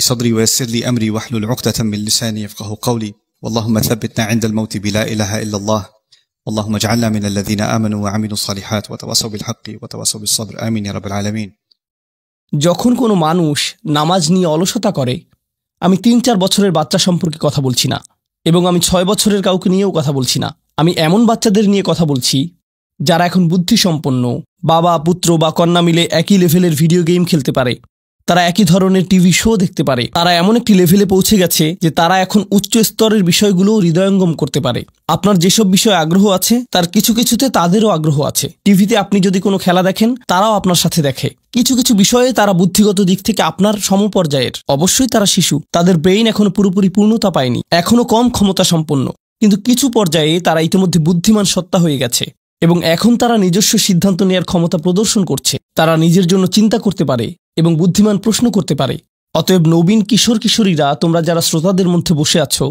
صدري ويسر لي أمري واحلل عقدة من لساني يفقهوا قولي واللهم ثبتنا عند الموت بلا إله إلا الله اللهم اجعلنا من الذين آمنوا وعملوا الصالحات وتواصوا بالحق وتواصوا بالصبر آمين يا رب العالمين। যখন কোনো মানুষ নামাজ নিয়ে অলসতা করে, আমি ৩-৪ বছরের বাচ্চা সম্পর্কে কথা বলছি না, এবং আমি ৬ বছরের কাউকে নিয়েও কথা বলছি না। আমি এমন বাচ্চাদের নিয়ে কথা বলছি যারা এখন বুদ্ধিসম্পন্ন, বাবা পুত্র বা কন্যা মিলে একই লেভেলের ভিডিও গেম খেলতে পারে, তারা একই ধরনের টিভি শো দেখতে পারে, তারা এমন একটি লেভেলে পৌঁছে গেছে যে তারা এখন উচ্চ স্তরের বিষয়গুলো হৃদয়ঙ্গম করতে পারে। আপনার যেসব বিষয়ে আগ্রহ আছে তার কিছু কিছুতে তাদেরও আগ্রহ আছে। টিভিতে আপনি যদি কোনো খেলা দেখেন, তারাও আপনার সাথে দেখে। কিছু কিছু বিষয়ে তারা বুদ্ধিগত দিক থেকে আপনার সমপর্যায়ের। অবশ্যই তারা শিশু, তাদের ব্রেইন এখনো পুরোপুরি পূর্ণতা পায়নি, এখনো কম ক্ষমতা সম্পন্ন, কিন্তু কিছু পর্যায়ে তারা ইতিমধ্যে বুদ্ধিমান সত্তা হয়ে গেছে এবং এখন তারা নিজস্ব সিদ্ধান্ত নেওয়ার ক্ষমতা প্রদর্শন করছে। তারা নিজের জন্য চিন্তা করতে পারে এবং বুদ্ধিমান প্রশ্ন করতে পারে। অতএব নবীন কিশোর কিশোরীরা, তোমরা যারা শ্রোতাদের মধ্যে বসে আছো,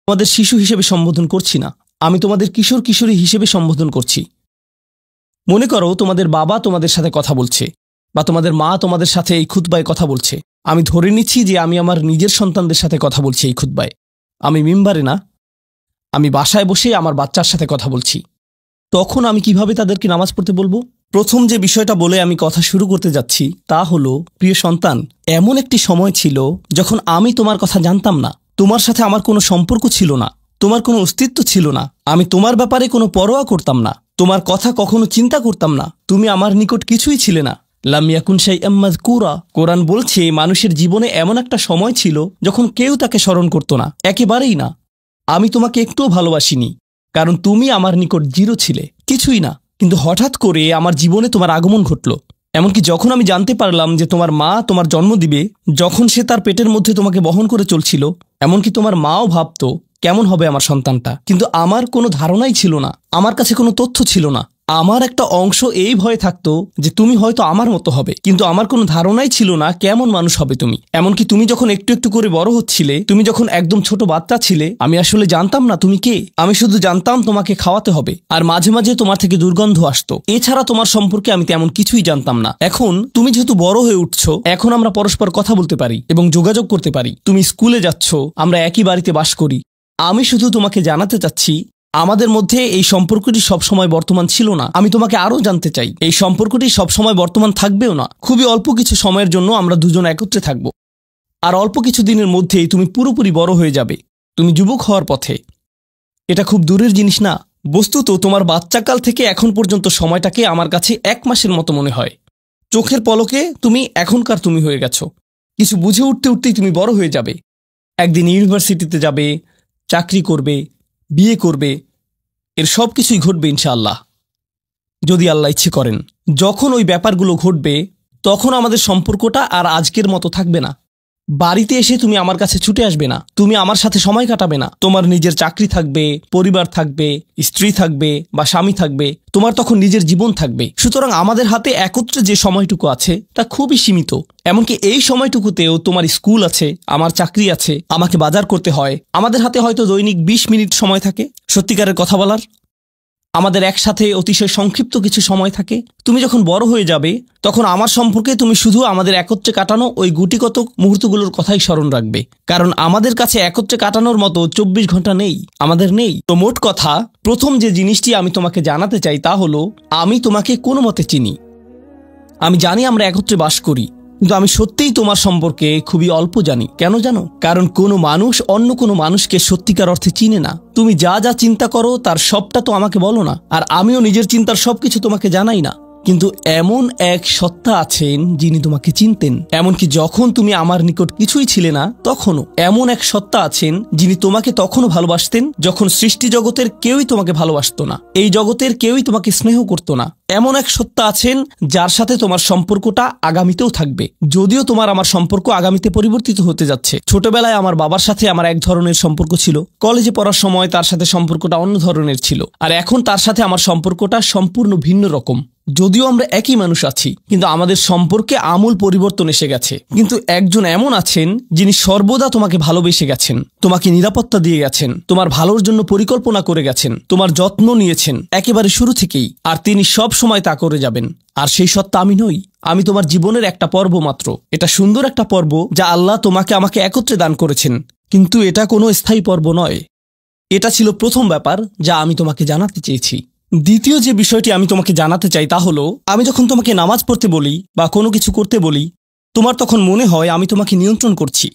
তোমাদের শিশু হিসেবে সম্বোধন করছি না, আমি তোমাদের কিশোর কিশোরী হিসেবে সম্বোধন করছি। মনে করো তোমাদের বাবা তোমাদের সাথে কথা বলছে বা তোমাদের মা তোমাদের সাথে এই খুতবায় কথা বলছে। আমি ধরে নিচ্ছি যে আমি আমার নিজের সন্তানদের সাথে কথা বলছি এই খুতবায়। আমি মিম্বারে না, আমি বাসায় বসে আমার বাচ্চার সাথে কথা বলছি। তখন আমি কিভাবে তাদেরকে নামাজ পড়তে বলবো? প্রথম যে বিষয়টা বলে আমি কথা শুরু করতে যাচ্ছি তা হলো, প্রিয় সন্তান, এমন একটি সময় ছিল যখন আমি তোমার কথা জানতাম না, তোমার সাথে আমার কোনো সম্পর্ক ছিল না, তোমার কোনো অস্তিত্ব ছিল না, আমি তোমার ব্যাপারে কোনো পরোয়া করতাম না, তোমার কথা কখনো চিন্তা করতাম না, তুমি আমার নিকট কিছুই ছিলে না। লাম ইয়াকুন শাইআম মাযকুরা। কোরআন বলছে মানুষের জীবনে এমন একটা সময় ছিল যখন কেউ তাকে স্মরণ করত না, একেবারেই না। আমি তোমাকে একটুও ভালোবাসিনি, কারণ তুমি আমার নিকট জিরো ছিলে, কিছুই না। কিন্তু হঠাৎ করে আমার জীবনে তোমার আগমন ঘটল। এমনকি যখন আমি জানতে পারলাম যে তোমার মা তোমার জন্ম দিবে, যখন সে তার পেটের মধ্যে তোমাকে বহন করে চলছিল, এমনকি তোমার মাও ভাবত কেমন হবে আমার সন্তানটা, কিন্তু আমার কোনো ধারণাই ছিল না, আমার কাছে কোনো তথ্য ছিল না। আমার একটা অংশ এই ভয়ে থাকতো যে তুমি হয়তো আমার মতো হবে, কিন্তু আমার কোনো ধারণাই ছিল না কেমন মানুষ হবে তুমি। এমনকি তুমি যখন একটু একটু করে বড় হচ্ছিলে, তুমি যখন একদম ছোট বাচ্চা ছিলে, আমি আসলে জানতাম না তুমি কে। আমি শুধু জানতাম তোমাকে খাওয়াতে হবে, আর মাঝে মাঝে তোমার থেকে দুর্গন্ধ আসতো। এছাড়া তোমার সম্পর্কে আমি তেমন কিছুই জানতাম না। এখন তুমি যেহেতু বড় হয়ে উঠছো, এখন আমরা পরস্পর কথা বলতে পারি এবং যোগাযোগ করতে পারি। তুমি স্কুলে যাচ্ছ, আমরা একই বাড়িতে বাস করি। আমি শুধু তোমাকে জানাতে চাচ্ছি, আমাদের মধ্যে এই সম্পর্কটি সবসময় বর্তমান ছিল না। আমি তোমাকে আরও জানতে চাই, এই সম্পর্কটি সবসময় বর্তমান থাকবেও না। খুবই অল্প কিছু সময়ের জন্য আমরা দুজন একত্রে থাকব, আর অল্প কিছু দিনের মধ্যেই তুমি পুরোপুরি বড় হয়ে যাবে, তুমি যুবক হওয়ার পথে। এটা খুব দূরের জিনিস না। বস্তুত তোমার বাচ্চাকাল থেকে এখন পর্যন্ত সময়টাকে আমার কাছে 1 মাসের মতো মনে হয়। চোখের পলকে তুমি এখনকার তুমি হয়ে গেছো। কিছু বুঝে উঠতে উঠতেই তুমি বড় হয়ে যাবে। একদিন ইউনিভার্সিটিতে যাবে, চাকরি করবে, বিয়ে করবে, এর সব কিছুই ঘটবে ইনশাআল্লাহ, যদি আল্লাহ ইচ্ছে করেন। যখন ওই ব্যাপারগুলো ঘটবে, তখন আমাদের সম্পর্কটা আর আজকের মতো থাকবে না। বাড়িতে এসে তুমি আমার কাছে ছুটে আসবে না, তুমি আমার সাথে সময় কাটাবে না। তোমার নিজের চাকরি থাকবে, পরিবার থাকবে, স্ত্রী থাকবে বা স্বামী থাকবে, তোমার তখন নিজের জীবন থাকবে। সুতরাং আমাদের হাতে একত্রে যে সময়টুকু আছে তা খুবই সীমিত। এমনকি এই সময়টুকুতেও তোমার স্কুল আছে, আমার চাকরি আছে, আমাকে বাজার করতে হয়। আমাদের হাতে হয়তো দৈনিক 20 মিনিট সময় থাকে সত্যিকারের কথা বলার। আমাদের একসাথে অতিশয় সংক্ষিপ্ত কিছু সময় থাকে। তুমি যখন বড় হয়ে যাবে, তখন আমার সম্পর্কে তুমি শুধু আমাদের একত্রে কাটানো ওই গুটিকত মুহূর্তগুলোর কথাই স্মরণ রাখবে, কারণ আমাদের কাছে একত্রে কাটানোর মতো 24 ঘন্টা নেই, আমাদের নেই। তো মোট কথা, প্রথম যে জিনিসটি আমি তোমাকে জানাতে চাই তা হলো, আমি তোমাকে কোনো মতে চিনি। আমি জানি আমরা একত্রে বাস করি, কিন্তু আমি সত্যিই তোমার সম্পর্কে খুবই অল্প জানি। কেন জানো? কারণ কোনো মানুষ অন্য কোনো মানুষকে সত্যিকার অর্থে চিনে না। তুমি যা যা চিন্তা করো তার সবটা তো আমাকে বলো না, আর আমিও নিজের চিন্তার সবকিছু তোমাকে জানাই না। কিন্তু এমন এক সত্তা আছেন যিনি তোমাকে চিনতেন, এমনকি যখন তুমি আমার নিকট কিছুই ছিলে না তখনও। এমন এক সত্তা আছেন যিনি তোমাকে তখনও ভালোবাসতেন যখন সৃষ্টি জগতের কেউই তোমাকে ভালোবাসত না, এই জগতের কেউই তোমাকে স্নেহ করত না। এমন এক সত্তা আছেন যার সাথে তোমার সম্পর্কটা আগামীতেও থাকবে, যদিও তোমার আমার সম্পর্ক আগামীতে পরিবর্তিত হতে যাচ্ছে। ছোটবেলায় আমার বাবার সাথে আমার এক ধরনের সম্পর্ক ছিল, কলেজে পড়ার সময় তার সাথে সম্পর্কটা অন্য ধরনের ছিল, আর এখন তার সাথে আমার সম্পর্কটা সম্পূর্ণ ভিন্ন রকম। যদিও আমরা একই মানুষ আছি, কিন্তু আমাদের সম্পর্কে আমূল পরিবর্তন এসে গেছে। কিন্তু একজন এমন আছেন যিনি সর্বদা তোমাকে ভালোবেসে গেছেন, তোমাকে নিরাপত্তা দিয়ে গেছেন, তোমার ভালোর জন্য পরিকল্পনা করে গেছেন, তোমার যত্ন নিয়েছেন একেবারে শুরু থেকেই, আর তিনি সব সময় তা করে যাবেন। আর সেই সত্তা আমি নই। আমি তোমার জীবনের একটা পর্ব মাত্র। এটা সুন্দর একটা পর্ব যা আল্লাহ তোমাকে আমাকে একত্রে দান করেছেন, কিন্তু এটা কোনো স্থায়ী পর্ব নয়। এটা ছিল প্রথম ব্যাপার যা আমি তোমাকে জানাতে চেয়েছি। দ্বিতীয় যে বিষয়টি আমি তোমাকে জানাতে চাই তা হলো, আমি যখন তোমাকে নামাজ পড়তে বলি বা কোনো কিছু করতে বলি, তোমার তখন মনে হয় আমি তোমাকে নিয়ন্ত্রণ করছি,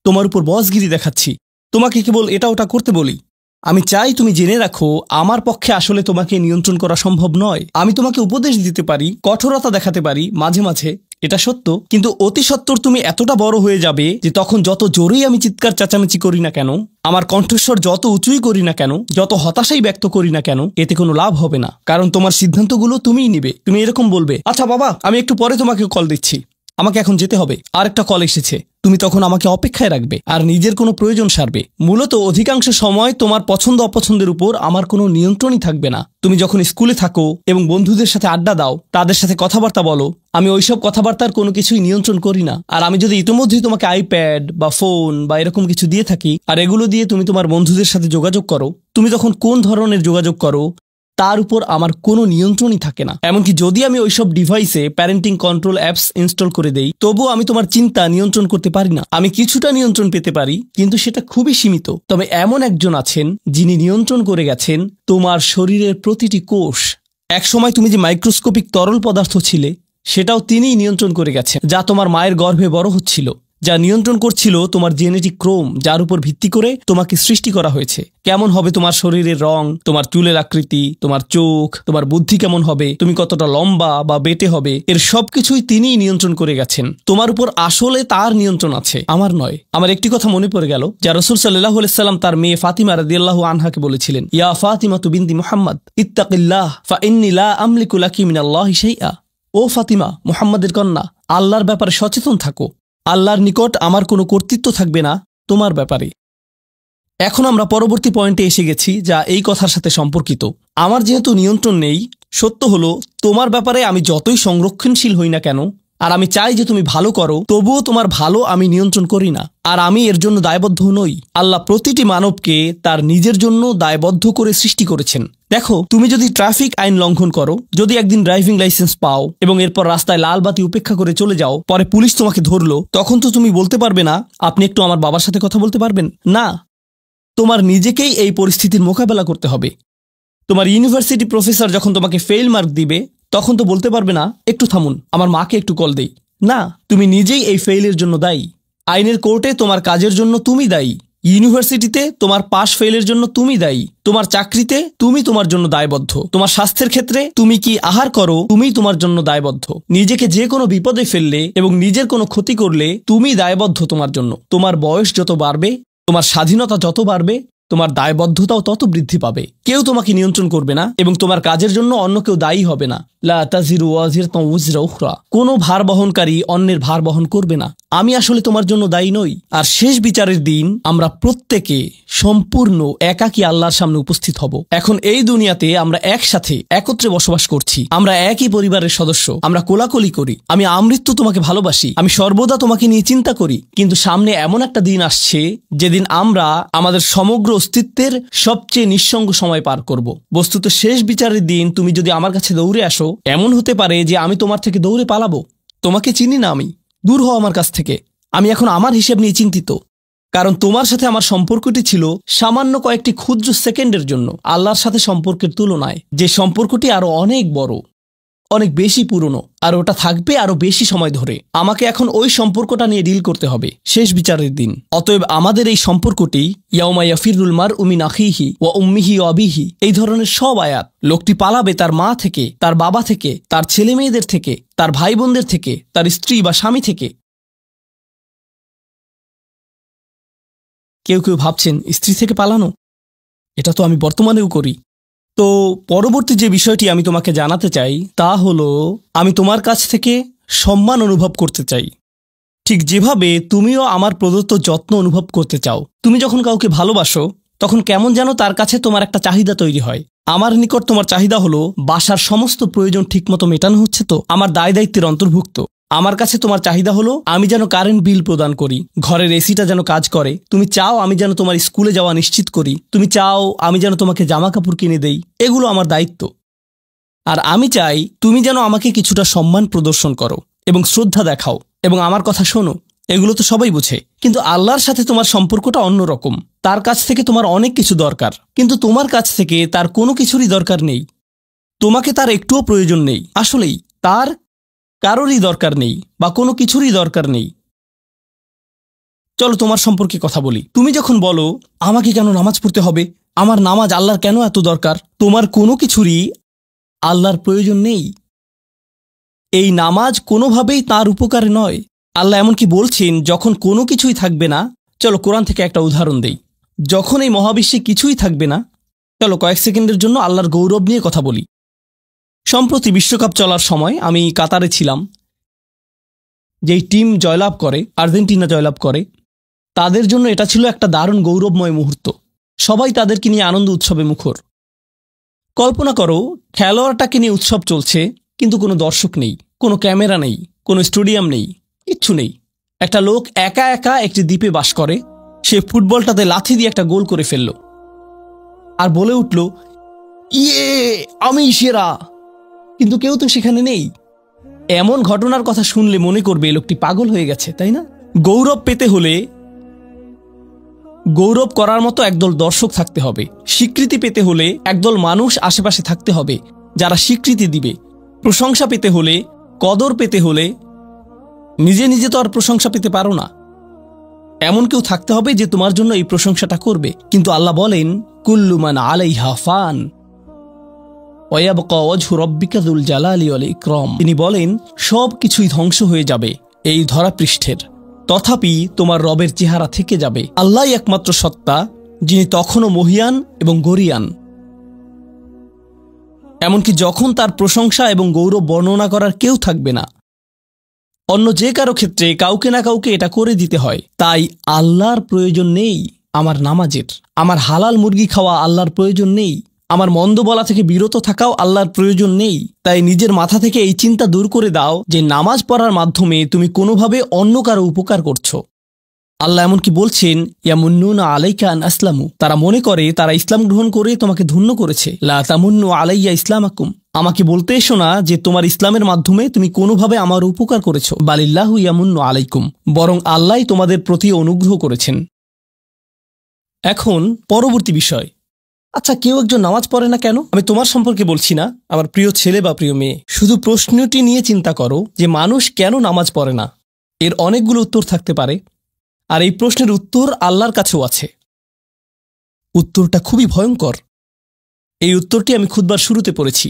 তোমার উপর বসগিরি দেখাচ্ছি, তোমাকে কেবল এটা ওটা করতে বলি। আমি চাই তুমি জেনে রাখো, আমার পক্ষে আসলে তোমাকে নিয়ন্ত্রণ করা সম্ভব নয়। আমি তোমাকে উপদেশ দিতে পারি, কঠোরতা দেখাতে পারি মাঝে মাঝে, এটা সত্য, কিন্তু অতি সত্বর তুমি এতটা বড় হয়ে যাবে যে তখন যত জোরেই আমি চিৎকার চেঁচামেচি করি না কেন, আমার কণ্ঠস্বর যত উঁচুই করি না কেন, যত হতাশাই ব্যক্ত করি না কেন, এতে কোনো লাভ হবে না। কারণ তোমার সিদ্ধান্তগুলো তুমিই নিবে। তুমি এরকম বলবে, আচ্ছা বাবা, আমি একটু পরে তোমাকে কল দিচ্ছি, আমাকে এখন যেতে হবে, আর একটা কল এসেছে। তুমি তখন আমাকে অপেক্ষায় রাখবে আর নিজের কোনো প্রয়োজন সারবে। মূলত অধিকাংশ সময় তোমার পছন্দ অপছন্দের উপর আমার কোনো নিয়ন্ত্রণই থাকবে না। তুমি যখন স্কুলে থাকো এবং বন্ধুদের সাথে আড্ডা দাও, তাদের সাথে কথাবার্তা বলো, আমি ওইসব কথাবার্তার কোনো কিছুই নিয়ন্ত্রণ করি না। আর আমি যদি ইতিমধ্যেই তোমাকে আইপ্যাড বা ফোন বা এরকম কিছু দিয়ে থাকি, আর এগুলো দিয়ে তুমি তোমার বন্ধুদের সাথে যোগাযোগ করো, তুমি তখন কোন ধরনের যোগাযোগ করো তার উপর আমার কোনো নিয়ন্ত্রণই থাকে না। এমনকি যদি আমি ওইসব ডিভাইসে প্যারেন্টিং কন্ট্রোল অ্যাপস ইনস্টল করে দেই, তবুও আমি তোমার চিন্তা নিয়ন্ত্রণ করতে পারি না। আমি কিছুটা নিয়ন্ত্রণ পেতে পারি, কিন্তু সেটা খুবই সীমিত। তবে এমন একজন আছেন যিনি নিয়ন্ত্রণ করে গেছেন তোমার শরীরের প্রতিটি কোষ। একসময় তুমি যে মাইক্রোস্কোপিক তরল পদার্থ ছিলে, সেটাও তিনিই নিয়ন্ত্রণ করে গেছেন, যা তোমার মায়ের গর্ভে বড় হচ্ছিল, যা নিয়ন্ত্রণ করছিল তোমার জেনেটিক ক্রোম, যার উপর ভিত্তি করে তোমাকে সৃষ্টি করা হয়েছে। কেমন হবে তোমার শরীরের রং, তোমার চুলের আকৃতি, তোমার চোখ, তোমার বুদ্ধি কেমন হবে, তুমি কতটা লম্বা বা বেটে হবে, এর সবকিছুই তিনিই নিয়ন্ত্রণ করে গেছেন। তোমার উপর আসলে তার নিয়ন্ত্রণ আছে, আমার নয়। আমার একটি কথা মনে পড়ে গেল, যা রাসূল সাল্লাল্লাহু আলাইহি সাল্লাম তার মেয়ে ফাতিমা রাদিয়াল্লাহু আনহাকে বলেছিলেন, ইয়া ফাতিমাতু বিনতি মুহাম্মদ ইত্তাকিল্লাহ ফা ইন্নী লা আমলিকু লাকি মিনাল্লাহি শাইআ। ও ফাতিমা, মুহাম্মাদের কন্যা, আল্লাহর ব্যাপারে সচেতন থাকো। আল্লাহর নিকট আমার কোনো কর্তৃত্ব থাকবে না তোমার ব্যাপারে। এখন আমরা পরবর্তী পয়েন্টে এসে গেছি, যা এই কথার সাথে সম্পর্কিত। আমার যেহেতু নিয়ন্ত্রণ নেই, সত্য হলো তোমার ব্যাপারে আমি যতই সংরক্ষণশীল হই না কেন, আর আমি চাই যে তুমি ভালো করো, তবুও তোমার ভালো আমি নিয়ন্ত্রণ করি না, আর আমি এর জন্য দায়বদ্ধ নই। আল্লাহ প্রতিটি মানবকে তার নিজের জন্য দায়বদ্ধ করে সৃষ্টি করেছেন। দেখো, তুমি যদি ট্রাফিক আইন লঙ্ঘন করো, যদি একদিন ড্রাইভিং লাইসেন্স পাও এবং এরপর রাস্তায় লাল বাতি উপেক্ষা করে চলে যাও, পরে পুলিশ তোমাকে ধরলো, তখন তো তুমি বলতে পারবে না, আপনি একটু আমার বাবার সাথে কথা বলতে পারবেন না। তোমার নিজেকেই এই পরিস্থিতির মোকাবেলা করতে হবে। তোমার ইউনিভার্সিটি প্রফেসর যখন তোমাকে ফেল মার্ক দিবে, তখন তো বলতে পারবে না, একটু থামুন, আমার মাকে একটু কল দেই। না, তুমি নিজেই এই ফেইলের জন্য দায়ী। আইনের কোর্টে তোমার কাজের জন্য তুমি দায়ী। ইউনিভার্সিটিতে তোমার পাশ ফেলের জন্য তুমি দায়ী। তোমার চাকরিতে তুমি তোমার জন্য দায়বদ্ধ। তোমার স্বাস্থ্যের ক্ষেত্রে তুমি কি আহার করো, তুমি তোমার জন্য দায়বদ্ধ। নিজেকে যে কোনো বিপদে ফেললে এবং নিজের কোনো ক্ষতি করলে তুমি দায়বদ্ধ তোমার জন্য। তোমার বয়স যত বাড়বে, তোমার স্বাধীনতা যত বাড়বে, তোমার দায়বদ্ধতাও তত বৃদ্ধি পাবে। কেউ তোমাকে নিয়ন্ত্রণ করবে না এবং তোমার কাজের জন্য অন্য কেউ দায়ী হবে না। লা তাজিরু ওয়াজিরাতুন উযরা উখরা। কোনো ভার বহনকারী অন্যের ভার বহন করবে না। আমি আসলে তোমার জন্য দায়ী নই। আর শেষ বিচারের দিন আমরা প্রত্যেকে সম্পূর্ণ একাকী আল্লাহর সামনে উপস্থিত হব। এখন এই দুনিয়াতে আমরা একসাথে একত্রে বসবাস করছি, আমরা একই পরিবারের সদস্য, আমরা কোলাকুলি করি, আমি আমৃত্যু তোমাকে ভালোবাসি, আমি সর্বদা তোমাকে নিয়ে চিন্তা করি। কিন্তু সামনে এমন একটা দিন আসছে যেদিন আমরা আমাদের সমগ্র অস্তিত্বের সবচেয়ে নিঃসঙ্গ সময় পার করব। বস্তুত শেষ বিচারের দিন তুমি যদি আমার কাছে দৌড়ে আসো, এমন হতে পারে যে আমি তোমার থেকে দৌড়ে পালাবো। তোমাকে চিনি না আমি, দূর হও আমার কাছ থেকে। আমি এখন আমার হিসেব নিয়ে চিন্তিত, কারণ তোমার সাথে আমার সম্পর্কটি ছিল সামান্য কয়েকটি ক্ষুদ্র সেকেন্ডের জন্য আল্লাহর সাথে সম্পর্কের তুলনায়, যে সম্পর্কটি আরো অনেক বড়, অনেক বেশি পুরনো, আর ওটা থাকবে আরো বেশি সময় ধরে। আমাকে এখন ওই সম্পর্কটা নিয়ে ডিল করতে হবে শেষ বিচারের দিন। অতএব আমাদের এই সম্পর্কটি ইয়াউমা ইয়াফিরুল মারউ মিন আখিহি ওয়া উম্মিহি ওয়া আবিহি, এই ধরনের সব আয়াত। লোকটি পালাবে তার মা থেকে, তার বাবা থেকে, তার ছেলে মেয়েদের থেকে, তার ভাই বোনদের থেকে, তার স্ত্রী বা স্বামী থেকে। কেউ কেউ ভাবছেন স্ত্রী থেকে পালানো, এটা তো আমি বর্তমানেও করি। তো পরবর্তী যে বিষয়টি আমি তোমাকে জানাতে চাই তা হলো, আমি তোমার কাছ থেকে সম্মান অনুভব করতে চাই, ঠিক যেভাবে তুমিও আমার প্রদত্ত যত্ন অনুভব করতে চাও। তুমি যখন কাউকে ভালোবাসো, তখন কেমন যেন তার কাছে তোমার একটা চাহিদা তৈরি হয়। আমার নিকট তোমার চাহিদা হলো বাসার সমস্ত প্রয়োজন ঠিকমতো মেটানো হচ্ছে তো, আমার দায় দায়িত্বের অন্তর্ভুক্ত। আমার কাছে তোমার চাহিদা হলো আমি যেন কারেন্ট বিল প্রদান করি, ঘরের এসিটা যেন কাজ করে। তুমি চাও আমি যেন তোমার স্কুলে যাওয়া নিশ্চিত করি, তুমি চাও আমি যেন তোমাকে জামা কাপড় কিনে দেই। এগুলো আমার দায়িত্ব। আর আমি চাই তুমি যেন আমাকে কিছুটা সম্মান প্রদর্শন করো এবং শ্রদ্ধা দেখাও এবং আমার কথা শোনো। এগুলো তো সবাই বুঝে, কিন্তু আল্লাহর সাথে তোমার সম্পর্কটা অন্যরকম। তার কাছ থেকে তোমার অনেক কিছু দরকার, কিন্তু তোমার কাছ থেকে তার কোনো কিছুরই দরকার নেই। তোমাকে তার একটুও প্রয়োজন নেই। আসলেই তার কারোরই দরকার নেই বা কোনো কিছুরই দরকার নেই। চলো তোমার সম্পর্কে কথা বলি। তুমি যখন বলো আমাকে কেন নামাজ পড়তে হবে, আমার নামাজ আল্লাহর কেন এত দরকার, তোমার কোনো কিছুরই আল্লাহর প্রয়োজন নেই। এই নামাজ কোনোভাবেই তার উপকারে নয়। আল্লাহ এমনকি বলছেন যখন কোনো কিছুই থাকবে না। চলো কোরআন থেকে একটা উদাহরণ দেই। যখন এই মহাবিশ্বে কিছুই থাকবে না, চলো কয়েক সেকেন্ডের জন্য আল্লাহর গৌরব নিয়ে কথা বলি। সম্প্রতি বিশ্বকাপ চলার সময় আমি কাতারে ছিলাম। যেই টিম জয়লাভ করে, আর্জেন্টিনা জয়লাভ করে, তাদের জন্য এটা ছিল একটা দারুণ গৌরবময় মুহূর্ত। সবাই তাদেরকে নিয়ে আনন্দ উৎসবে মুখর। কল্পনা করো খেলোয়াড়টাকে নিয়ে উৎসব চলছে, কিন্তু কোনো দর্শক নেই, কোনো ক্যামেরা নেই, কোনো স্টেডিয়াম নেই, কিচ্ছু নেই। একটা লোক একা একা একটি দ্বীপে বাস করে। সে ফুটবলটাতে লাথি দিয়ে একটা গোল করে ফেলল আর বলে উঠল, ইয়ে, আমি সেরা। কিন্তু কেউ তো সেখানে নেই। এমন ঘটনার কথা শুনলে মনে করবে লোকটি পাগল হয়ে গেছে, তাই না? গৌরব পেতে হলে গৌরব করার মতো একদল দর্শক থাকতে হবে। স্বীকৃতি পেতে হলে একদল মানুষ আশেপাশে থাকতে হবে যারা স্বীকৃতি দিবে। প্রশংসা পেতে হলে, কদর পেতে হলে নিজে নিজে তো আর প্রশংসা পেতে পারো না। এমন কেউ থাকতে হবে যে তোমার জন্য এই প্রশংসাটা করবে। কিন্তু আল্লাহ বলেন, কুল্লু মান আলাইহা ফান ওয়া ইয়াবকা ওয়াজহু রাব্বিকা যুল জালালি ওয়াল ইকরাম। তিনি বলেন সব কিছুই ধ্বংস হয়ে যাবে এই ধরাপৃষ্ঠের, তথাপি তোমার রবের চেহারা থেকে যাবে। আল্লাহই একমাত্র সত্তা, যিনি তখনও মহিয়ান এবং গরিয়ান। এমনকি যখন তার প্রশংসা এবং গৌরব বর্ণনা করার কেউ থাকবে না, অন্য যে কারো ক্ষেত্রে কাউকে না কাউকে এটা করে দিতে হয়। তাই আল্লাহর প্রয়োজন নেই আমার নামাজের, আমার হালাল মুরগি খাওয়া আল্লাহর প্রয়োজন নেই, আমার মন্দ বলা থেকে বিরত থাকাও আল্লাহর প্রয়োজন নেই। তাই নিজের মাথা থেকে এই চিন্তা দূর করে দাও যে নামাজ পড়ার মাধ্যমে তুমি কোনোভাবে অন্য কারো উপকার করছো। আল্লাহ এমনকি বলছেন, ইয়ামুন্নুনা আলাইকা আন আসলামু, তারা মনে করে তারা ইসলাম গ্রহণ করে তোমাকে ধন্য করেছে। লা তামুন্নু আলাইয়া ইসলামাকুম, আমাকে বলতে এসো না যে তোমার ইসলামের মাধ্যমে তুমি কোনোভাবে আমার উপকার করেছো। বালিল্লাহু ইয়ামুন্নু আলাইকুম, বরং আল্লাহই তোমাদের প্রতি অনুগ্রহ করেছেন। এখন পরবর্তী বিষয়, আচ্ছা কেউ একজন নামাজ পড়ে না কেন? আমি তোমার সম্পর্কে বলছি না, আমার প্রিয় ছেলে বা প্রিয় মেয়ে। শুধু প্রশ্নটি নিয়ে চিন্তা করো যে মানুষ কেন নামাজ পড়ে না। এর অনেকগুলো উত্তর থাকতে পারে, আর এই প্রশ্নের উত্তর আল্লাহর কাছেও আছে। উত্তরটা খুবই ভয়ঙ্কর। এই উত্তরটি আমি খুতবার শুরুতে পড়েছি।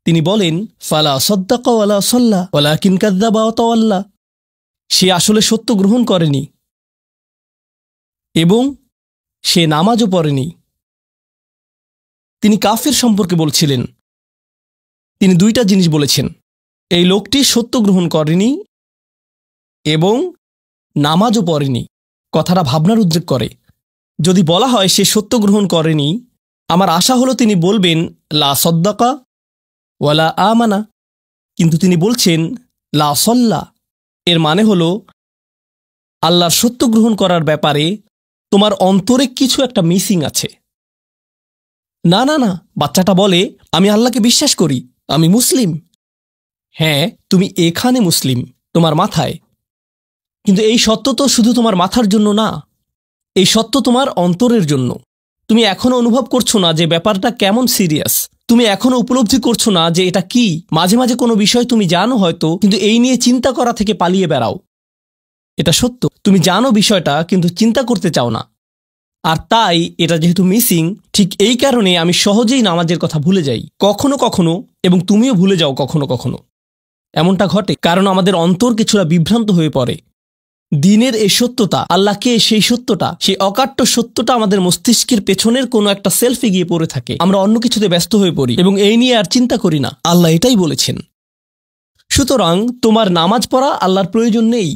তিনি বলেন, ফালা সাদ্দাকা ওয়ালা সাল্লা ওয়ালাকিন কাযযাবা ওয়া তাওয়াল্লা। সে আসলে সত্য গ্রহণ করেনি এবং সে নামাজও পড়েনি। তিনি কাফের সম্পর্কে বলছিলেন। তিনি দুইটা জিনিস বলেছেন, এই লোকটি সত্য গ্রহণ করেনি এবং নামাজও পড়েনি। কথাটা ভাবনার উদ্রেক করে। যদি বলা হয় সে সত্য গ্রহণ করেনি, আমার আশা হলো তিনি বলবেন লা সাদ্দাকা ওয়ালা আমানা, কিন্তু তিনি বলছেন লা সাল্লা। এর মানে হলো আল্লাহর সত্য গ্রহণ করার ব্যাপারে তোমার অন্তরে কিছু একটা মিসিং আছে। না না না, বাচ্চাটা বলে আমি আল্লাহকে বিশ্বাস করি, আমি মুসলিম। হ্যাঁ, তুমি এখানে মুসলিম, তোমার মাথায়। কিন্তু এই সত্য তো শুধু তোমার মাথার জন্য না, এই সত্য তোমার অন্তরের জন্য। তুমি এখনো অনুভব করছো না যে ব্যাপারটা কেমন সিরিয়াস। তুমি এখনো উপলব্ধি করছো না যে এটা কি। মাঝে মাঝে কোনো বিষয় তুমি জানো হয়তো, কিন্তু এই নিয়ে চিন্তা করা থেকে পালিয়ে বেড়াও। এটা সত্য, তুমি জানো বিষয়টা কিন্তু চিন্তা করতে চাও না। আর তাই এটা যেহেতু মিসিং, ঠিক এই কারণে আমি সহজেই নামাজের কথা ভুলে যাই কখনো কখনো, এবং তুমিও ভুলে যাও কখনো কখনো। এমনটা ঘটে কারণ আমাদের অন্তর কিছুটা বিভ্রান্ত হয়ে পড়ে। দিনের এই সত্যতা, আল্লাহকে সেই সত্যটা, সেই অকাট্য সত্যটা আমাদের মস্তিষ্কের পেছনের কোনো একটা সেলফে গিয়ে পড়ে থাকে। আমরা অন্য কিছুতে ব্যস্ত হয়ে পড়ি এবং এই নিয়ে আর চিন্তা করি না। আল্লাহ এটাই বলেছেন। সুতরাং তোমার নামাজ পড়া আল্লাহর প্রয়োজন নেই,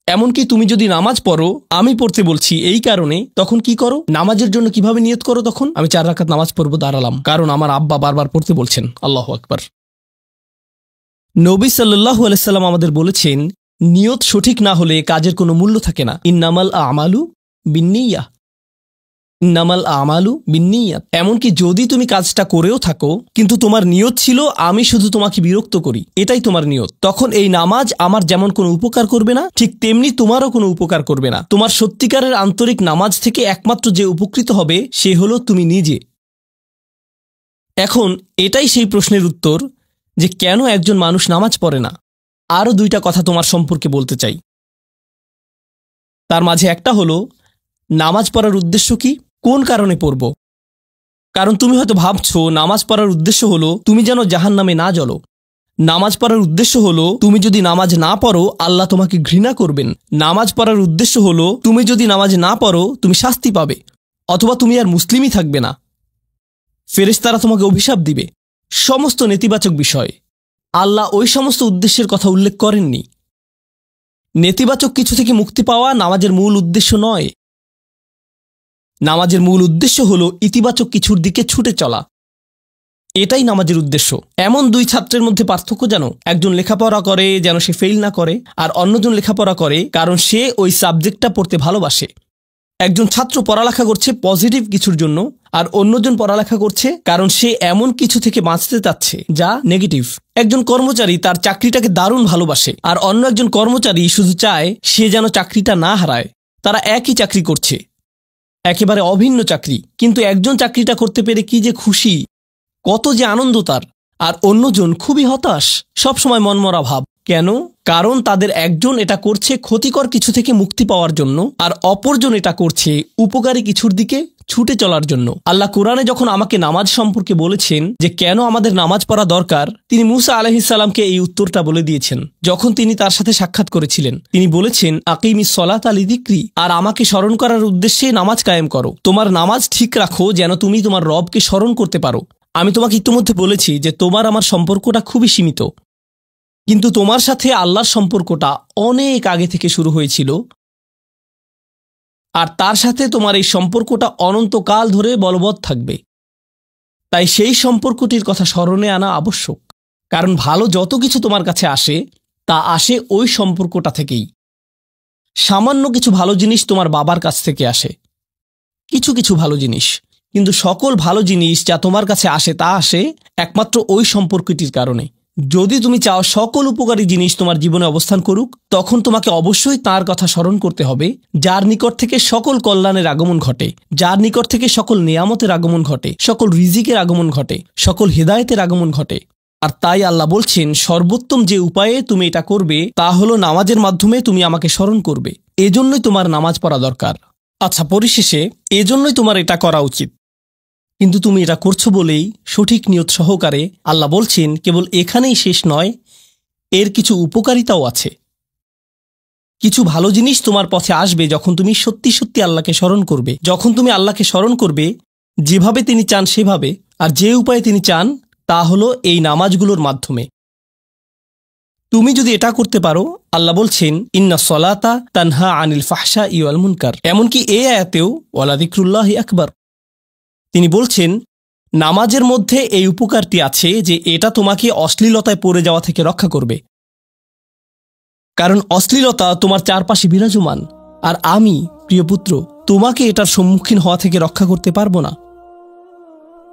এমনকি তুমি যদি নামাজ পড়ো, আমি পড়তে বলছি এই কারণে, তখন কি করো? নামাজের জন্য কিভাবে নিয়ত করো? তখন আমি 4 রাকাত নামাজ পড়বো, দাঁড়ালাম, কারণ আমার আব্বা বারবার পড়তে বলছেন। আল্লাহু আকবার। নবী সাল্লাল্লাহু আলাইহি সাল্লাম আমাদের বলেছেন, নিয়ত সঠিক না হলে কাজের কোনো মূল্য থাকে না। ইন্নামাল আমালু বিন্নিয়াহ, ইন্নামাল আমালু বিন্নিয়াত। এমনকি যদি তুমি কাজটা করেও থাকো, কিন্তু তোমার নিয়ত ছিল আমি শুধু তোমাকে বিরক্ত করি, এটাই তোমার নিয়ত, তখন এই নামাজ আমার যেমন কোনো উপকার করবে না, ঠিক তেমনি তোমারও কোনো উপকার করবে না। তোমার সত্যিকারের আন্তরিক নামাজ থেকে একমাত্র যে উপকৃত হবে সে হলো তুমি নিজে। এখন এটাই সেই প্রশ্নের উত্তর যে কেন একজন মানুষ নামাজ পড়ে না। আরও 2টা কথা তোমার সম্পর্কে বলতে চাই। তার মাঝে একটা হলো নামাজ পড়ার উদ্দেশ্য কি, কোন কারণে পড়ব। কারণ তুমি হয়তো ভাবছো নামাজ পড়ার উদ্দেশ্য হলো তুমি যেন জাহান্নামে না জ্বলো। নামাজ পড়ার উদ্দেশ্য হলো তুমি যদি নামাজ না পড়ো আল্লাহ তোমাকে ঘৃণা করবেন। নামাজ পড়ার উদ্দেশ্য হলো তুমি যদি নামাজ না পড়ো তুমি শাস্তি পাবে, অথবা তুমি আর মুসলিমই থাকবে না, ফেরেশতারা তোমাকে অভিশাপ দিবে। সমস্ত নেতিবাচক বিষয়। আল্লাহ ওই সমস্ত উদ্দেশ্যের কথা উল্লেখ করেননি। নেতিবাচক কিছু থেকে মুক্তি পাওয়া নামাজের মূল উদ্দেশ্য নয়। নামাজের মূল উদ্দেশ্য হলো ইতিবাচক কিছুর দিকে ছুটে চলা, এটাই নামাজের উদ্দেশ্য। এমন 2 ছাত্রের মধ্যে পার্থক্য জানো? একজন লেখাপড়া করে যেন সে ফেল না করে, আর অন্যজন লেখাপড়া করে কারণ সে ওই সাবজেক্টটা পড়তে ভালোবাসে। একজন ছাত্র পড়ালেখা করছে পজিটিভ কিছুর জন্য, আর অন্যজন পড়ালেখা করছে কারণ সে এমন কিছু থেকে বাঁচতে চাচ্ছে যা নেগেটিভ। একজন কর্মচারী তার চাকরিটাকে দারুণ ভালোবাসে, আর অন্য একজন কর্মচারী শুধু চায় সে যেন চাকরিটা না হারায়। তারা একই চাকরি করছে, একেবারে অভিন্ন চাকরি, কিন্তু একজন চাকরিটা করতে পেরে কি যে খুশি, কত যে আনন্দ তার, আর অন্যজন খুবই হতাশ, সবসময় মনমরা ভাব। কেন? কারণ তাদের একজন এটা করছে ক্ষতিকর কিছু থেকে মুক্তি পাওয়ার জন্য, আর অপরজন এটা করছে উপকারী কিছুর দিকে ছুটে চলার জন্য। আল্লাহ কোরআনে যখন আমাকে নামাজ সম্পর্কে বলেছেন যে কেন আমাদের নামাজ পড়া দরকার, তিনি মূসা আলাইহিস সালামকে এই উত্তরটা বলে দিয়েছেন যখন তিনি তার সাথে সাক্ষাৎ করেছিলেন। তিনি বলেছেন, আকিমিস সলাতা লিযিকরি, আর আমাকে স্মরণ করার উদ্দেশ্যে নামাজ কায়েম করো। তোমার নামাজ ঠিক রাখো যেন তুমি তোমার রবকে স্মরণ করতে পারো। আমি তোমাকে ইতিমধ্যে বলেছি যে তোমার আমার সম্পর্কটা খুবই সীমিত, কিন্তু তোমার সাথে আল্লাহর সম্পর্কটা অনেক আগে থেকে শুরু হয়েছিল, আর তার সাথে তোমার এই সম্পর্কটা অনন্তকাল ধরে বলবৎ থাকবে। তাই সেই সম্পর্কটির কথা স্মরণে আনা আবশ্যক, কারণ ভালো যত কিছু তোমার কাছে আসে তা আসে ওই সম্পর্কটা থেকেই। সামান্য কিছু ভালো জিনিস তোমার বাবার কাছ থেকে আসে, কিছু কিছু ভালো জিনিস, কিন্তু সকল ভালো জিনিস যা তোমার কাছে আসে তা আসে একমাত্র ওই সম্পর্কটির কারণে। যদি তুমি চাও সকল উপকারী জিনিস তোমার জীবনে অবস্থান করুক, তখন তোমাকে অবশ্যই তার কথা স্মরণ করতে হবে, যার নিকট থেকে সকল কল্যাণের আগমন ঘটে, যার নিকট থেকে সকল নিয়ামতের আগমন ঘটে, সকল রিজিকের আগমন ঘটে, সকল হিদায়েতের আগমন ঘটে। আর তাই আল্লাহ বলছেন, সর্বোত্তম যে উপায়ে তুমি এটা করবে তা হলো নামাজের মাধ্যমে তুমি আমাকে স্মরণ করবে। এজন্যই তোমার নামাজ পড়া দরকার। আচ্ছা, পরিশেষে এজন্যই তোমার এটা করা উচিত, কিন্তু তুমি এটা করছো বলেই সঠিক নিয়ত সহকারে। আল্লাহ বলছেন কেবল এখানেই শেষ নয়, এর কিছু উপকারিতাও আছে। কিছু ভালো জিনিস তোমার পথে আসবে যখন তুমি সত্যি সত্যি আল্লাহকে স্মরণ করবে। যখন তুমি আল্লাহকে স্মরণ করবে যেভাবে তিনি চান সেভাবে, আর যে উপায়ে তিনি চান তা হলো এই নামাজগুলোর মাধ্যমে। তুমি যদি এটা করতে পারো, আল্লাহ বলছেন, ইন্না সলাতা তানহা আনিল ফাহশাই ওয়াল মুনকার। এমনকি এই আয়াতেও ওয়ালা যিকরুল্লাহি আকবার, তিনি বলছেন নামাজের মধ্যে এই উপকারটি আছে যে এটা তোমাকে অশ্লীলতায় পড়ে যাওয়া থেকে রক্ষা করবে। কারণ অশ্লীলতা তোমার চারপাশে বিরাজমান, আর আমি, প্রিয় পুত্র, তোমাকে এটার সম্মুখীন হওয়া থেকে রক্ষা করতে পারবো না।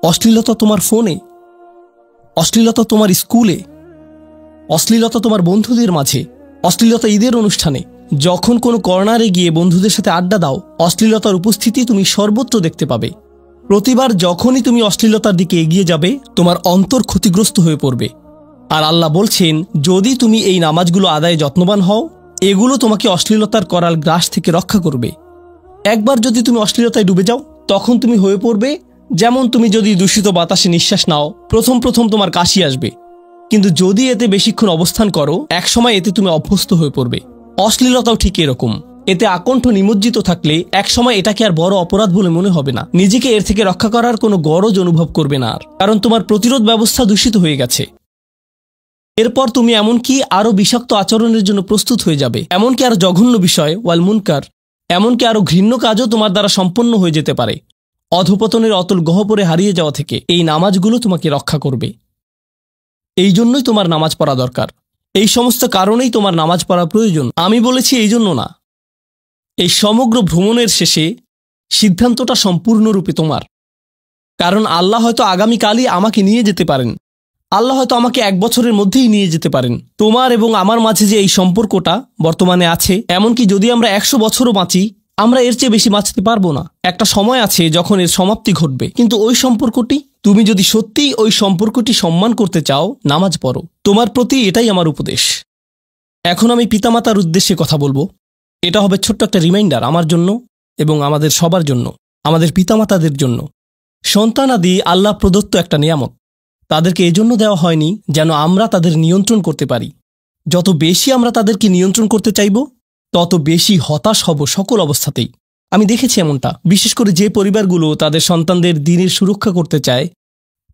অশ্লীলতা তোমার ফোনে, অশ্লীলতা তোমার স্কুলে, অশ্লীলতা তোমার বন্ধুদের মাঝে, অশ্লীলতা ঈদের অনুষ্ঠানে। যখন কোনো কর্নারে গিয়ে বন্ধুদের সাথে আড্ডা দাও, অশ্লীলতার উপস্থিতি তুমি সর্বত্র দেখতে পাবে। প্রতিবার যখনই তুমি অশ্লীলতার দিকে এগিয়ে যাবে তোমার অন্তর ক্ষতিগ্রস্ত হয়ে পড়বে। আর আল্লাহ বলছেন, যদি তুমি এই নামাজগুলো আদায়ে যত্নবান হও, এগুলো তোমাকে অশ্লীলতার করাল গ্রাস থেকে রক্ষা করবে। একবার যদি তুমি অশ্লীলতায় ডুবে যাও, তখন তুমি হয়ে পড়বে যেমন তুমি যদি দূষিত বাতাসে নিঃশ্বাস নাও, প্রথম প্রথম তোমার কাশি আসবে, কিন্তু যদি এতে বেশিক্ষণ অবস্থান করো, একসময় এতে তুমি অভ্যস্ত হয়ে পড়বে। অশ্লীলতাও ঠিক এরকম, এতে আকণ্ঠ নিমজ্জিত থাকলে একসময় এটাকে আর বড় অপরাধ বলে মনে হবে না, নিজেকে এর থেকে রক্ষা করার কোনো গরজ অনুভব করবে না আর, কারণ তোমার প্রতিরোধ ব্যবস্থা দূষিত হয়ে গেছে। এরপর তুমি এমনকি আরও বিষাক্ত আচরণের জন্য প্রস্তুত হয়ে যাবে, এমনকি আরও জঘন্য বিষয় ওয়াল মুনকার, এমনকি আরও ঘৃণ্য কাজও তোমার দ্বারা সম্পন্ন হয়ে যেতে পারে। অধঃপতনের অতল গহ্বরে হারিয়ে যাওয়া থেকে এই নামাজগুলো তোমাকে রক্ষা করবে। এই জন্যই তোমার নামাজ পড়া দরকার। এই সমস্ত কারণেই তোমার নামাজ পড়া প্রয়োজন। আমি বলেছি এই জন্য না। এই সমগ্র ভ্রমণের শেষে সিদ্ধান্তটা সম্পূর্ণরূপে তোমার। কারণ আল্লাহ হয়তো আগামীকালই আমাকে নিয়ে যেতে পারেন, আল্লাহ হয়তো আমাকে 1 বছরের মধ্যেই নিয়ে যেতে পারেন। তোমার এবং আমার মাঝে যে এই সম্পর্কটা বর্তমানে আছে, এমনকি যদি আমরা 100 বছরও বাঁচি, আমরা এর চেয়ে বেশি বাঁচতে পারবো না। একটা সময় আছে যখন এর সমাপ্তি ঘটবে। কিন্তু ওই সম্পর্কটি, তুমি যদি সত্যিই ওই সম্পর্কটি সম্মান করতে চাও, নামাজ পড়ো। তোমার প্রতি এটাই আমার উপদেশ। এখন আমি পিতামাতার উদ্দেশ্যে কথা বলবো। এটা হবে ছোট্ট একটা রিমাইন্ডার আমার জন্য এবং আমাদের সবার জন্য, আমাদের পিতামাতাদের জন্য। সন্তানাদি আল্লাহ প্রদত্ত একটা নিয়ামত। তাদেরকে এজন্য দেওয়া হয়নি যেন আমরা তাদের নিয়ন্ত্রণ করতে পারি। যত বেশি আমরা তাদেরকে নিয়ন্ত্রণ করতে চাইব, তত বেশি হতাশ হব সকল অবস্থাতেই। আমি দেখেছি এমনটা, বিশেষ করে যে পরিবারগুলো তাদের সন্তানদের দ্বীনের সুরক্ষা করতে চায়,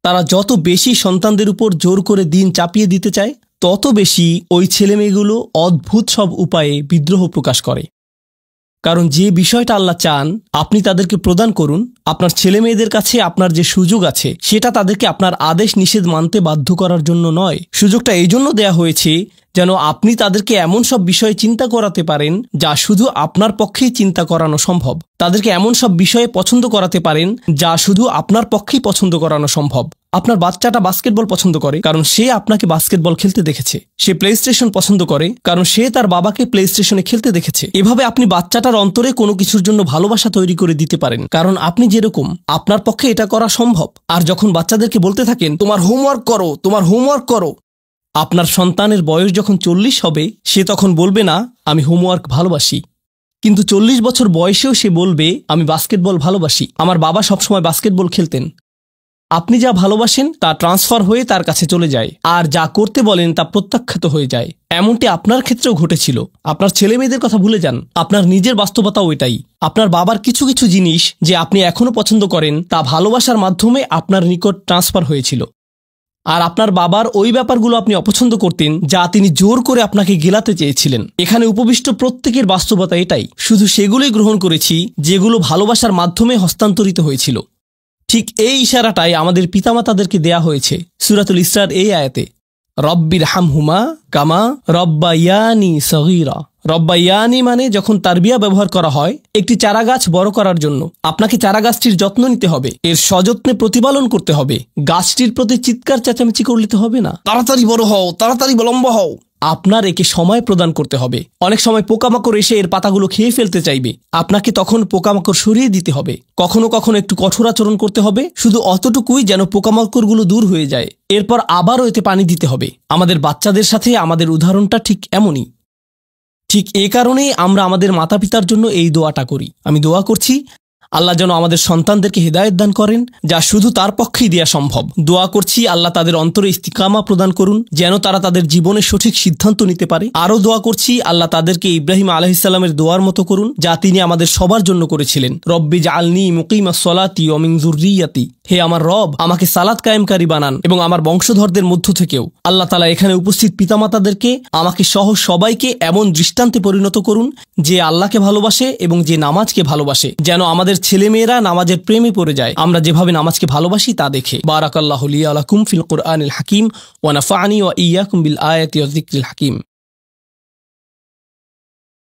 তারা যত বেশি সন্তানদের উপর জোর করে দ্বীন চাপিয়ে দিতে চায়, তত বেশি ওই ছেলেমেয়েগুলো অদ্ভুত সব উপায়ে বিদ্রোহ প্রকাশ করে। কারণ যে বিষয়টা আল্লাহ চান আপনি তাদেরকে প্রদান করুন, আপনার ছেলেমেয়েদের কাছে আপনার যে সুযোগ আছে সেটা তাদেরকে আপনার আদেশ নিষেধ মানতে বাধ্য করার জন্য নয়। সুযোগটা এই জন্য দেয়া হয়েছে যেন আপনি তাদেরকে এমন সব বিষয়ে চিন্তা করাতে পারেন যা শুধু আপনার পক্ষেই চিন্তা করানো সম্ভব। তাদেরকে এমন সব বিষয়ে পছন্দ করাতে পারেন যা শুধু আপনার পক্ষেই পছন্দ করানো সম্ভব। আপনার বাচ্চাটা বাস্কেটবল পছন্দ করে কারণ সে আপনাকে বাস্কেটবল খেলতে দেখেছে। সে প্লে স্টেশন পছন্দ করে কারণ সে তার বাবাকে প্লে স্টেশনে খেলতে দেখেছে। এভাবে আপনি বাচ্চাটার অন্তরে কোনো কিছুর জন্য ভালোবাসা তৈরি করে দিতে পারেন, কারণ আপনি যেরকম, আপনার পক্ষে এটা করা সম্ভব। আর যখন বাচ্চাদেরকে বলতে থাকেন তোমার হোমওয়ার্ক করো, তোমার হোমওয়ার্ক করো, আপনার সন্তানের বয়স যখন 40 হবে, সে তখন বলবে না আমি হোমওয়ার্ক ভালোবাসি, কিন্তু 40 বছর বয়সেও সে বলবে আমি বাস্কেটবল ভালোবাসি, আমার বাবা সবসময় বাস্কেটবল খেলতেন। আপনি যা ভালোবাসেন তা ট্রান্সফার হয়ে তার কাছে চলে যায়, আর যা করতে বলেন তা প্রত্যাখ্যাত হয়ে যায়। এমনটি আপনার ক্ষেত্রেও ঘটেছিল। আপনার ছেলেমেয়েদের কথা ভুলে যান, আপনার নিজের বাস্তবতাও এটাই। আপনার বাবার কিছু কিছু জিনিস যে আপনি এখনো পছন্দ করেন তা ভালোবাসার মাধ্যমে আপনার নিকট ট্রান্সফার হয়েছিল। আর আপনার বাবার ওই ব্যাপারগুলো আপনি অপছন্দ করতেন যা তিনি জোর করে আপনাকে গেলাতে চেয়েছিলেন। এখানে উপবিষ্ট প্রত্যেকের বাস্তবতা এটাই, শুধু সেগুলোই গ্রহণ করেছি যেগুলো ভালোবাসার মাধ্যমে হস্তান্তরিত হয়েছিল। ঠিক এই ইশারাটাই আমাদের পিতামাতাদেরকে দেয়া হয়েছে সূরাতুল ইসরার এই আয়াতে, রব্বির হামহুমা কামা রব্বায়ানি সগীরা। রব্বায়ানি মানে যখন তারবিয়া ব্যবহার করা হয় একটি চারাগাছ বড় করার জন্য, আপনাকে চারাগাছটির যত্ন নিতে হবে, এর সযত্নে প্রতিপালন করতে হবে। গাছটির প্রতি চিৎকার চেঁচামেচি করলে হবে না, তাড়াতাড়ি বড় হও, তাড়াতাড়ি লম্বা হও। আপনার একে সময় প্রদান করতে হবে। অনেক সময় পোকামাকড় এসে এর পাতাগুলো খেয়ে ফেলতে চাইবে, আপনাকে তখন পোকামাকড় সরিয়ে দিতে হবে। কখনো কখনো একটু কঠোর আচরণ করতে হবে, শুধু অতটুকুই যেন পোকামাকড়গুলো দূর হয়ে যায়। এরপর আবারও এতে পানি দিতে হবে। আমাদের বাচ্চাদের সাথে আমাদের উদাহরণটা ঠিক এমনই। ঠিক এ কারণেই আমরা আমাদের মাতা পিতার জন্য এই দোয়াটা করি। আমি দোয়া করছি আল্লাহ যেন আমাদের সন্তানদেরকে হেদায়েত দান করেন, যা শুধু তার পক্ষেই দেয়া সম্ভব। দোয়া করছি আল্লাহ তাদের অন্তরে ইস্তিকামা প্রদান করুন, যেন তারা তাদের জীবনের সঠিক সিদ্ধান্ত নিতে পারে। আরও দোয়া করছি আল্লাহ তাদেরকে ইব্রাহিম আলাইহিস সালামের দোয়ার মতো করুন, যা তিনি আমাদের সবার জন্য করেছিলেন, রব্বি জাআলনি মুকিমাস সলাতি ওয়া মিন যুররিয়াতি। হে আমার রব, আমাকে সালাত কায়েমকারী বানান এবং আমার বংশধরদের মধ্য থেকেও। আল্লাহ তাআলা এখানে উপস্থিত পিতামাতাদেরকে, আমাকে সহ সবাইকে এমন দৃষ্টান্তে পরিণত করুন যে আল্লাহকে ভালোবাসে এবং যে নামাজকে ভালোবাসে, যেন আমাদের ছেলেমেয়েরা নামাজের প্রেমে পড়ে যায় আমরা যেভাবে নামাজকে ভালোবাসি তা দেখে। বারাকাল্লাহু লি ওয়া লাকুম ফিল কুরআনিল হাকিম ওয়া নাফা'নি ওয়া ইয়্যাকুম বিল আয়াতি ওয়াজ যিকরিল হাকিম।